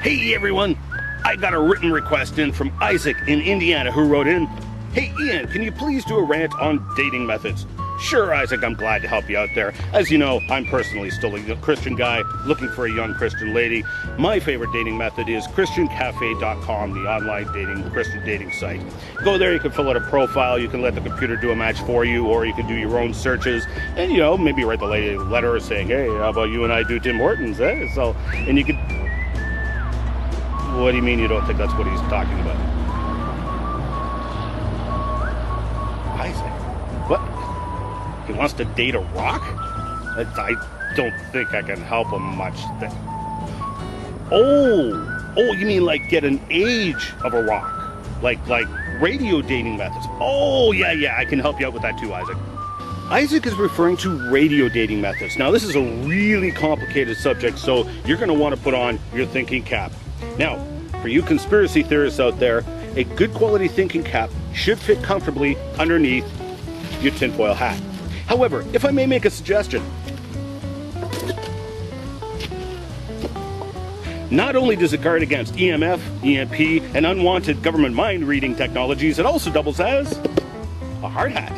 Hey everyone, I got a written request in from Isaac in Indiana who wrote in, "Hey Ian, can you please do a rant on dating methods?" Sure, Isaac, I'm glad to help you out there. As you know, I'm personally still a Christian guy looking for a young Christian lady. My favorite dating method is ChristianCafe.com, the online Christian dating site. Go there, you can fill out a profile, you can let the computer do a match for you, or you can do your own searches, and maybe write the lady a letter saying, "Hey, how about you and I do Tim Hortons, eh?" And you could... What do you mean you don't think that's what he's talking about? Isaac? What? He wants to date a rock? I don't think I can help him much. Oh, you mean like get an age of a rock? Like radio dating methods. Oh, yeah, I can help you out with that too, Isaac. Isaac is referring to radio dating methods. Now, this is a really complicated subject, so you're going to want to put on your thinking cap. Now, for you conspiracy theorists out there, a good quality thinking cap should fit comfortably underneath your tinfoil hat. However, if I may make a suggestion, not only does it guard against EMF, EMP, and unwanted government mind-reading technologies, it also doubles as a hard hat.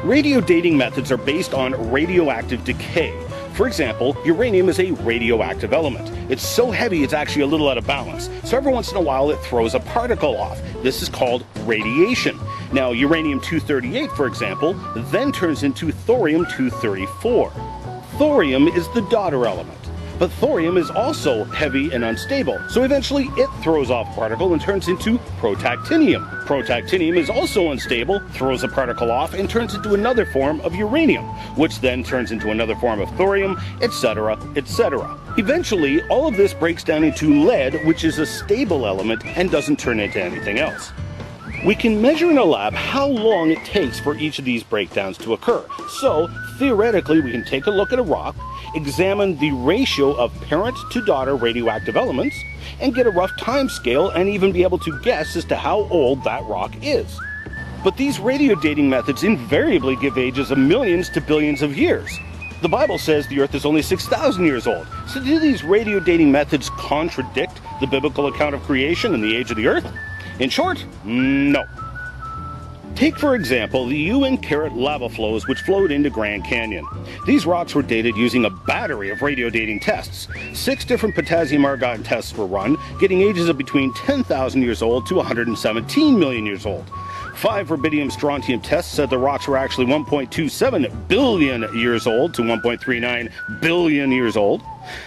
Radio dating methods are based on radioactive decay. For example, uranium is a radioactive element. It's so heavy it's actually a little out of balance. So every once in a while it throws a particle off. This is called radiation. Now, uranium-238, for example, then turns into thorium-234. Thorium is the daughter element. But thorium is also heavy and unstable, so eventually it throws off a particle and turns into protactinium. Protactinium is also unstable, throws a particle off, and turns into another form of uranium, which then turns into another form of thorium, etc., etc. Eventually, all of this breaks down into lead, which is a stable element and doesn't turn into anything else. We can measure in a lab how long it takes for each of these breakdowns to occur. So, theoretically, we can take a look at a rock, examine the ratio of parent to daughter radioactive elements, and get a rough time scale and even be able to guess as to how old that rock is. But these radio dating methods invariably give ages of millions to billions of years. The Bible says the earth is only 6,000 years old. So do these radio dating methods contradict the biblical account of creation and the age of the earth? In short, no. Take, for example, the Uinkaret lava flows which flowed into Grand Canyon. These rocks were dated using a battery of radio dating tests. 6 different potassium argon tests were run, getting ages of between 10,000 years old to 117 million years old. 5 rubidium strontium tests said the rocks were actually 1.27 billion years old to 1.39 billion years old.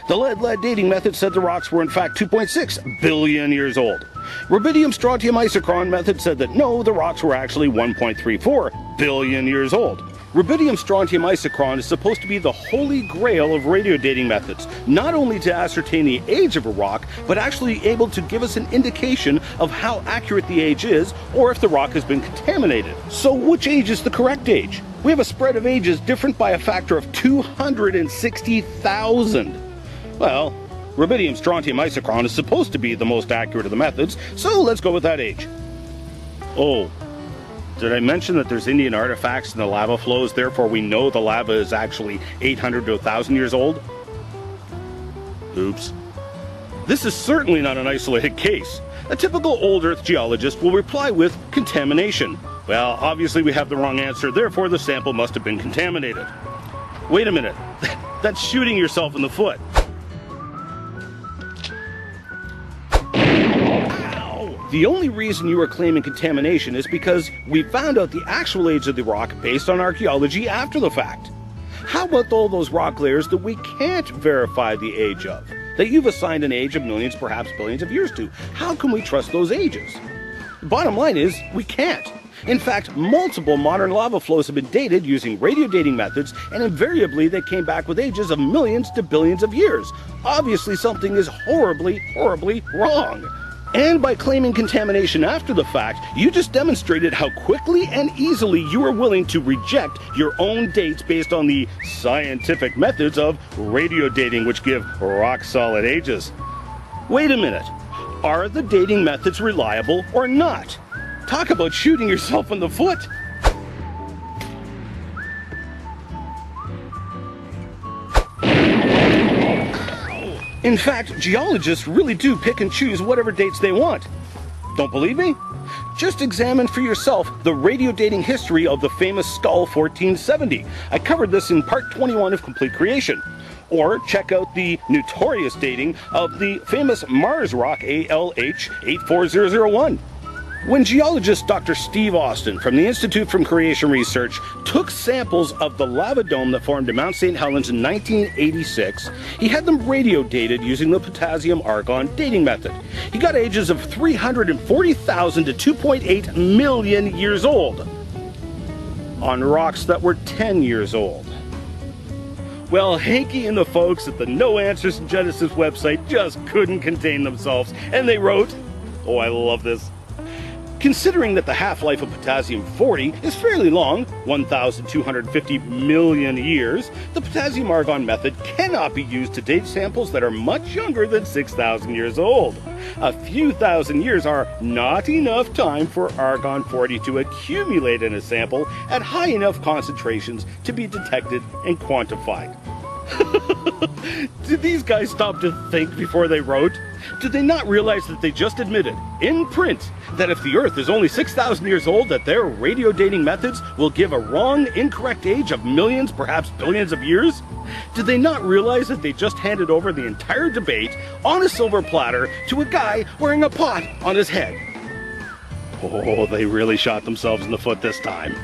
The lead dating method said the rocks were in fact 2.6 billion years old. Rubidium strontium isochron method said that no, the rocks were actually 1.34 billion years old. Rubidium strontium isochron is supposed to be the holy grail of radio dating methods, not only to ascertain the age of a rock, but actually able to give us an indication of how accurate the age is, or if the rock has been contaminated. So which age is the correct age? We have a spread of ages different by a factor of 260,000. Well, rubidium strontium isochron is supposed to be the most accurate of the methods, so let's go with that age. Oh, did I mention that there's Indian artifacts in the lava flows, therefore we know the lava is actually 800 to 1,000 years old? Oops. This is certainly not an isolated case. A typical old Earth geologist will reply with contamination. Well, obviously we have the wrong answer, therefore the sample must have been contaminated. Wait a minute, that's shooting yourself in the foot. The only reason you are claiming contamination is because we found out the actual age of the rock based on archaeology after the fact. How about all those rock layers that we can't verify the age of? That you've assigned an age of millions, perhaps billions of years to? How can we trust those ages? The bottom line is, we can't. In fact, multiple modern lava flows have been dated using radio dating methods, and invariably they came back with ages of millions to billions of years. Obviously something is horribly, horribly wrong. And by claiming contamination after the fact, you just demonstrated how quickly and easily you are willing to reject your own dates based on the scientific methods of radio dating, which give rock-solid ages. Wait a minute. Are the dating methods reliable or not? Talk about shooting yourself in the foot. In fact, geologists really do pick and choose whatever dates they want. Don't believe me? Just examine for yourself the radio dating history of the famous skull 1470. I covered this in part 21 of Complete Creation. Or check out the notorious dating of the famous Mars rock ALH 84001. When geologist Dr. Steve Austin from the Institute for Creation Research took samples of the lava dome that formed in Mount St. Helens in 1986, he had them radio dated using the potassium-argon dating method. He got ages of 340,000 to 2.8 million years old on rocks that were 10 years old. Well, Hanky and the folks at the No Answers in Genesis website just couldn't contain themselves, and they wrote, oh, I love this. Considering that the half-life of potassium-40 is fairly long, 1,250 million years, the potassium-argon method cannot be used to date samples that are much younger than 6,000 years old. A few thousand years are not enough time for argon-40 to accumulate in a sample at high enough concentrations to be detected and quantified. Did these guys stop to think before they wrote? Did they not realize that they just admitted, in print, that if the Earth is only 6,000 years old, that their radio dating methods will give a wrong, incorrect age of millions, perhaps billions of years? Did they not realize that they just handed over the entire debate on a silver platter to a guy wearing a pot on his head? Oh, they really shot themselves in the foot this time.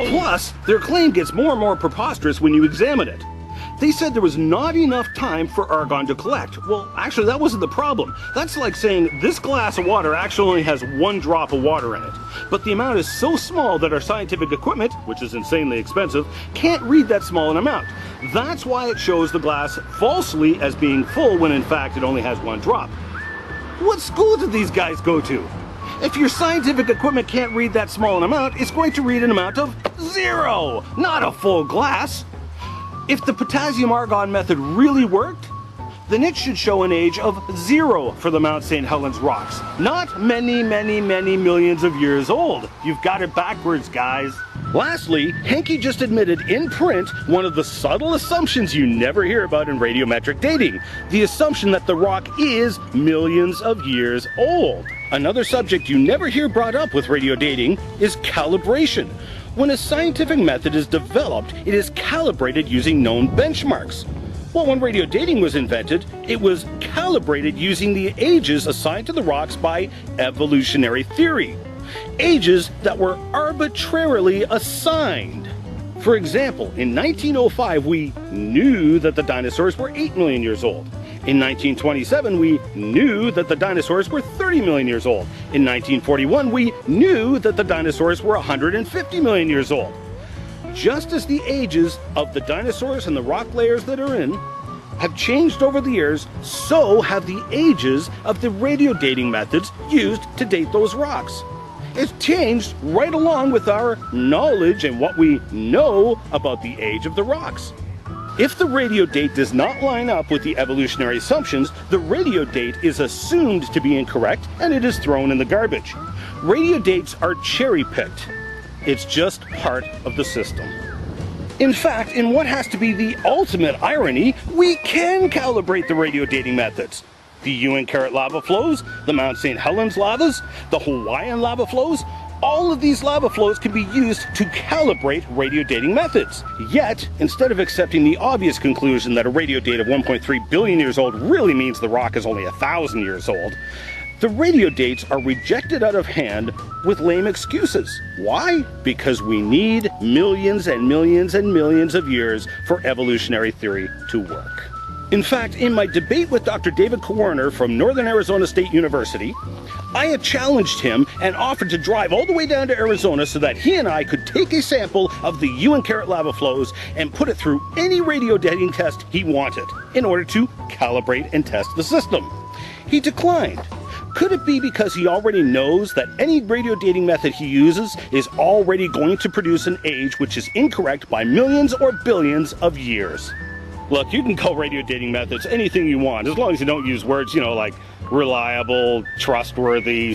Plus, their claim gets more and more preposterous when you examine it. They said there was not enough time for argon to collect. Well, actually, that wasn't the problem. That's like saying this glass of water actually only has 1 drop of water in it. But the amount is so small that our scientific equipment, which is insanely expensive, can't read that small an amount. That's why it shows the glass falsely as being full when in fact it only has 1 drop. What school did these guys go to? If your scientific equipment can't read that small an amount, it's going to read an amount of 0, not a full glass. If the potassium-argon method really worked, then it should show an age of 0 for the Mount St. Helens rocks, not many, many, many millions of years old. You've got it backwards, guys. Lastly, Hanky just admitted in print one of the subtle assumptions you never hear about in radiometric dating, the assumption that the rock is millions of years old. Another subject you never hear brought up with radio dating is calibration. When a scientific method is developed, it is calibrated using known benchmarks. Well, when radio dating was invented, it was calibrated using the ages assigned to the rocks by evolutionary theory. Ages that were arbitrarily assigned. For example, in 1905, we knew that the dinosaurs were 8 million years old. In 1927, we knew that the dinosaurs were 30 million years old. In 1941, we knew that the dinosaurs were 150 million years old. Just as the ages of the dinosaurs and the rock layers that are in have changed over the years, so have the ages of the radio dating methods used to date those rocks. It's changed right along with our knowledge and what we know about the age of the rocks. If the radio date does not line up with the evolutionary assumptions, the radio date is assumed to be incorrect and it is thrown in the garbage. Radio dates are cherry-picked. It's just part of the system. In fact, in what has to be the ultimate irony, we can calibrate the radio dating methods. The Uinkaret lava flows, the Mount St. Helens lavas, the Hawaiian lava flows, all of these lava flows can be used to calibrate radio dating methods. Yet, instead of accepting the obvious conclusion that a radio date of 1.3 billion years old really means the rock is only 1,000 years old, the radio dates are rejected out of hand with lame excuses. Why? Because we need millions and millions and millions of years for evolutionary theory to work. In fact, in my debate with Dr. David Kowarner from Northern Arizona State University, I had challenged him and offered to drive all the way down to Arizona so that he and I could take a sample of the Uinkaret lava flows and put it through any radio dating test he wanted in order to calibrate and test the system. He declined. Could it be because he already knows that any radio dating method he uses is already going to produce an age which is incorrect by millions or billions of years? Look, you can call radio dating methods anything you want, as long as you don't use words, like reliable, trustworthy,